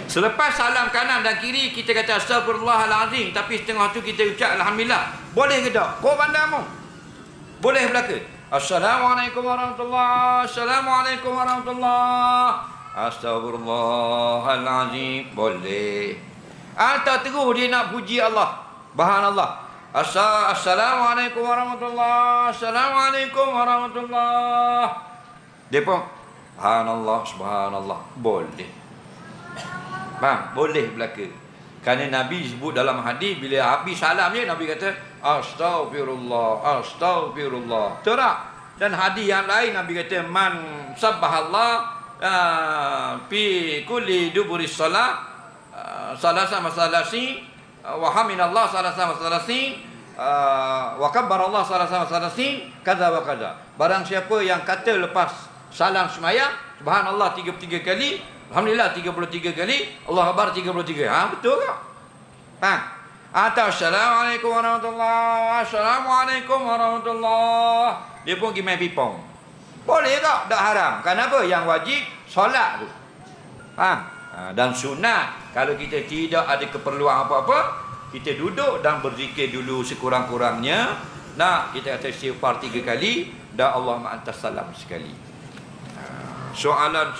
Selepas salam kanan dan kiri, kita kata astagfirullahalazim, tapi setengah tu kita ucap alhamdulillah. Boleh ke tak? Kau pandamu. Boleh belaka. Assalamualaikum warahmatullahi. Assalamualaikum warahmatullahi. Astagfirullahalazim. Boleh. Atau terus dia nak puji Allah. Subhanallah. Assalamualaikum warahmatullahi. Assalamualaikum warahmatullahi. Dia pun subhanallah, subhanallah. Boleh. Faham? Boleh belaka. Kerana Nabi sebut dalam hadis, bila habis salam dia, Nabi kata astagfirullah, astagfirullah. Betul tak? Dan hadis yang lain Nabi kata man sabbahallah fi kulli duburis salat salasa masalasi wa haminallah salasa masalasi wa kabbarallah salasa masalasi kaza wa kaza. Barang siapa yang kata lepas salam sembahyang subhanallah 33 kali, alhamdulillah 33 kali, Allah Akbar 33. Betul tak? Atau assalamualaikum warahmatullahi, assalamualaikum warahmatullahi. Dia pun pergi main pipong. Boleh tak? Tak haram. Kenapa? Yang wajib solat tu. Dan sunat, kalau kita tidak ada keperluan apa-apa, kita duduk dan berzikir dulu sekurang-kurangnya. Kita kata istighfar 3 kali dan Allah ma'antas salam sekali. Soalan